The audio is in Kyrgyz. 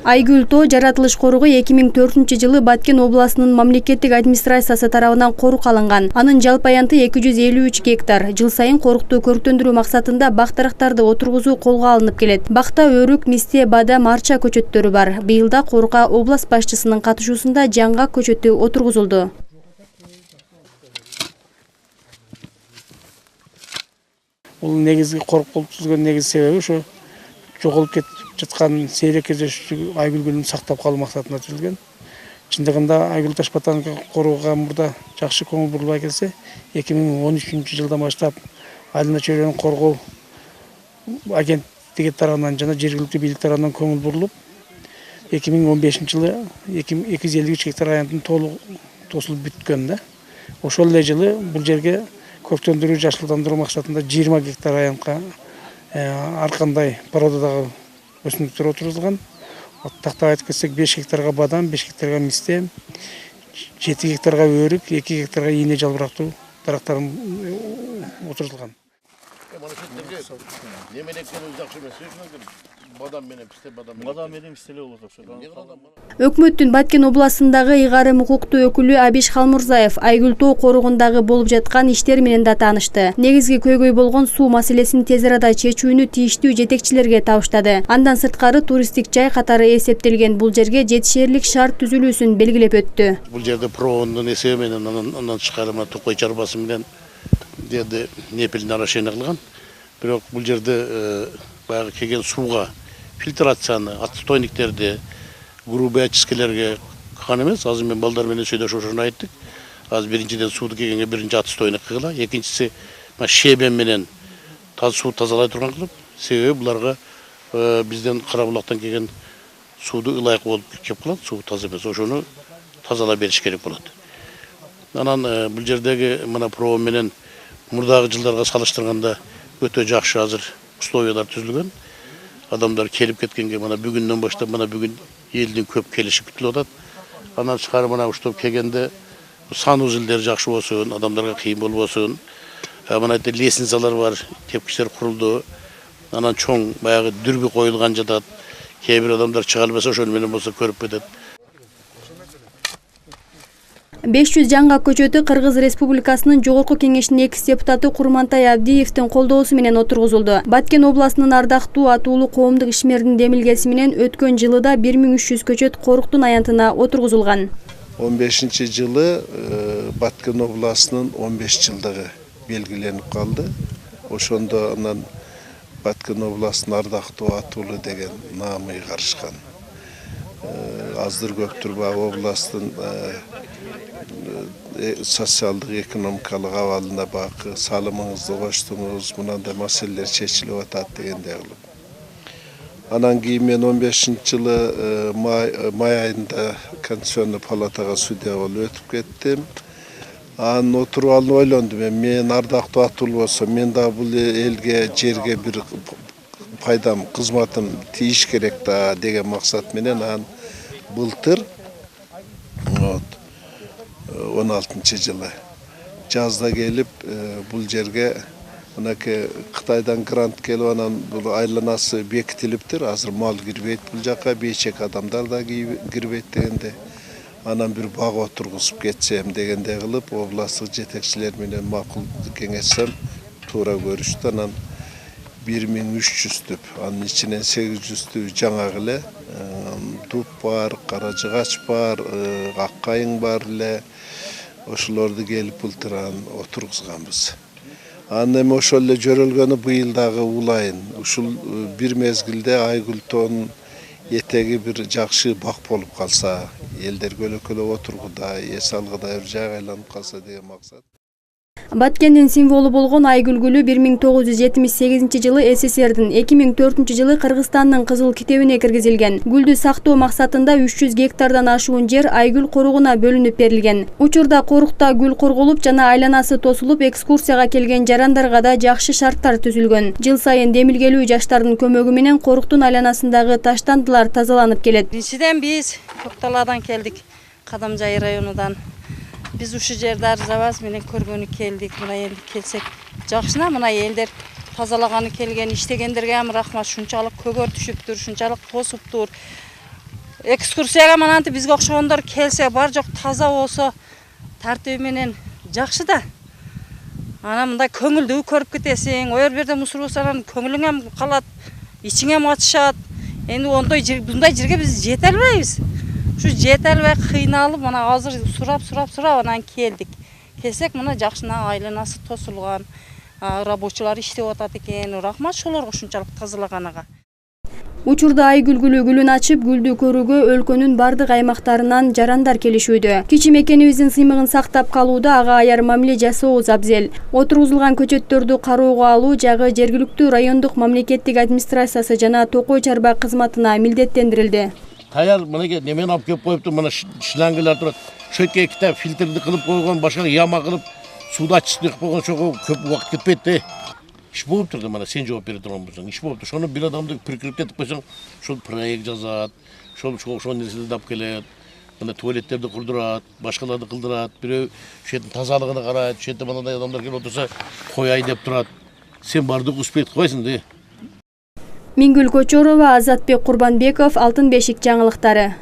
Айгүл Тоо жаратылыш коругу 2004-жылы Баткен областынын мамлекеттик администрациясы тарабынан корук алынган. Анын жалпы аянты 253 гектар. Жыл сайын корукту көрктөндүрүү максатында бак-дарактарды отургузуу колго алынып келет. Бакта өрүк, мисте, бадам, арча көчөттөрү бар. Быйылда корукка област башчысынын катышуусунда жаңгак көчөтү отургузулду. Бул негизги корук болуп түзүлгөн негизги себеби ошо жоголуп кетип жаткан сейрек кездешүүчү айгүл гүлүн сактап калуу максатында түзүлгөн. Чындыгында Айгүл Таш ботаникалык корууга мурда жакшы көңүл бурулбай келсе, 2013-жылдан баштап айылына чөйрөнү коргоо агенттиги тарабынан жана жергиликтүү бийлик тарабынан көңүл бурулуп, 2015-жылы 253 гектар аянтын толук тосулуп бүткөн да. Ошол эле жылы бул жерге көрктөндүрүү, жашылдандыруу максатында 20 гектар аянтка ар кандай породадагы өсүмдүктөр отурулган. Тактап айтып кетсек 5 гектарга бадам, 5 гектарга мисте, 7 гектарга өрүк, 2 гектарга ийне жалбырактуу дарактар отурулган. Өкмөттүн Баткен областындагы ыйгарым укуктуу өкүлү Абиш Халмурзаев Айгүл Тоо коругундагы болуп жаткан иштер менен да таанышты. Негизги көйгөй болгон суу маселесин тез арада чечүүнү тийиштүү жетекчилерге табыштады. Андан сырткары туристтик жай катары эсептелген бул жерге жетишерлик шарт түзүлүүсүн белгилеп өттү. Бул жерде провондун эсеби менен андан тышкары Токой чарбасы менен жерде непил нарушение кылган. Бирок бул жерде баягы келген сууга фильтрацияны, отстойниктерди, грубый очисткелерге кылган эмес. Азыр мен балдар менен сүйлөшүп ошону айттык. Азыр биринчиден сууду келгенге биринчи отстойник кыла, экинчиси шебен менен суу тазалай турган кылып, себеби буларга бизден Карабулактан келген сууду ылайык болуп кеп калат, суу таза эмес. Ошону тазалай бериш керек болот. Анан бул жердеги мына провод менен мурдагы жылдарга салыштырганда өтө жакшы азыр условиялар түзүлгөн. Адамдар келип кеткенге мына бүгүндөн баштап мына бүгүн элдин көп келиши күтүлүп атат. Андан тышкары мына уштап келгенде санузелдер жакшы болсун, адамдарга кыйын болбосун. Мына лестницалар бар, тепкичтер курулду. Анан чоң баягы дүрбү коюлган жатат. Кээ бир адамдар чыга албаса ошону менен болсо көрүп кетет. 500 жаңгак көчөтү Кыргыз Республикасынын Жогорку Кеңешинин экс-депутаты Курмантай Абдиевдин колдоосу менен отургузулду. Баткен областынын ардактуу атуулуу коомдук ишмердин демилгеси менен өткөн жылыда 1300 көчөт коруктун аянтына отургузулган. 15-жылы Баткен областынын 15 жылдыгы белгиленип калды. Ошондо анан Баткен областынын ардактуу атуулуу деген наамы ыйгарышкан. Аздыр көптүр областтын социалдык экономикалык абалына бакы салымыңызды коштуңуз, мынандай маселелер чечилип атат дегендей кылып. Анан кийин мен 15-жылы май айында Конституционный палатага судья болуп өтүп кеттим. Анан отуруп алып ойлондум, мен ардактуу атуулуу болсом, мен да бул элге, жерге бир пайдам, кызматым тийиш керек да деген максат менен анан былтыр 16-жылы жазда келип бул жерге мынакей Кытайдан грант келип анан бул айланасы бекитилиптир. Азыр мал кирбейт бул жака, бейчек адамдар да кирбейт дегенде. Анан бир бак отургузуп кетсем дегендей кылып областтык жетекчилер менен макул кеңешсем туура көрүштү. Анан 1300 анын ичинен 800 жаңак эле дуб бар, кара жыгач бар, аккайың бар эле. Ошолорду келип былтыр отургузганбыз. Анан эми ошол эле жөрөлгөнү быйылдагы улайын. Ушул бир мезгилде Айгүл Тоонун этеги бир жакшы бак болуп калса, элдер көлөкөлөп отургуда, эс алгыда бир жайга айланып калса деген максат. Баткендин символу болгон Айгүл гүлү 1978-жылы СССРдин, 2004-жылы Кыргызстандын кызыл китебине киргизилген. Гүлдү сактоо максатында 300 гектардан ашуун жер Айгүл коругуна бөлүнүп берилген. Учурда корукта гүл корголуп жана айланасы тосулуп, экскурсияга келген жарандарга да жакшы шарттар түзүлгөн. Жыл сайын демилгелүү жаштардын көмөгү менен коруктун айланасындагы таштандылар тазаланып келет. Биринчиден биз Көкталадан келдик, Кадамжай районунан. Biz uşu жерде арзабаз менен көргөнү келдик. Мына енді келсек жакшына, мына элдер тазалаганы келген, иштегендерге рахмат. Шунчалык көгөр түшүптүр, шунчалык тосуптур. экскурсияга манантип бизге окшогондор келсе бар жок таза болсо тартиби менен жакшы да. Ана мындай көңүлдүү көрүп кетесиң, оер берде мусор болсо анан көңүлүң эм калат, ичиң эм ачышат. Эми ондой мындай жерге биз жете албайбыз. Ушу жете албай кыйналып мына азыр сурап анан келдик. Келсек мына жакшына айланасы тосулган, рабочилар иштеп атат экен. Рахмат шолорго ушунчалык тазалаганага. Учурда Айгүлгүлү гүлүн ачып, гүлдү көрүүгө өлкөнүн бардык аймактарынан жарандар келишүүдө. Кичи мекенибиздин сыймыгын сактап калууда ага аяр мамиле жасообуз абзел. Отургузулган көчөттөрдү кароого алуу жагы жергиликтүү райондук мамлекеттик администрациясы жана Токой чарба кызматына милдеттендирилди. Таяр мынеге немен алып келип коюпту, мына шлангылар турат. Шөйкө китап фильтрди кылып койгон, башка яма кылып, сууду ачышты койгон, ошого көп убакыт кетпейт. İş болып тұрды, мана сен жооп бере турган болсоң. Иш болып тұр. Шоны бир адамды прикрепт етип койсоң, шол проект жазат, шол нерселерди алып келет, мына туалеттерди курдурат, башкаларды кылдырат, бирөө ушетин тазалыгына карайт, ушетте мындай адамдар келип отурса, кояй деп турат. Сен бардык успеть койсуң да. Мингүл Көчөрова, Азатбек Курбанбеков, Алтын бешик жаңылыктары.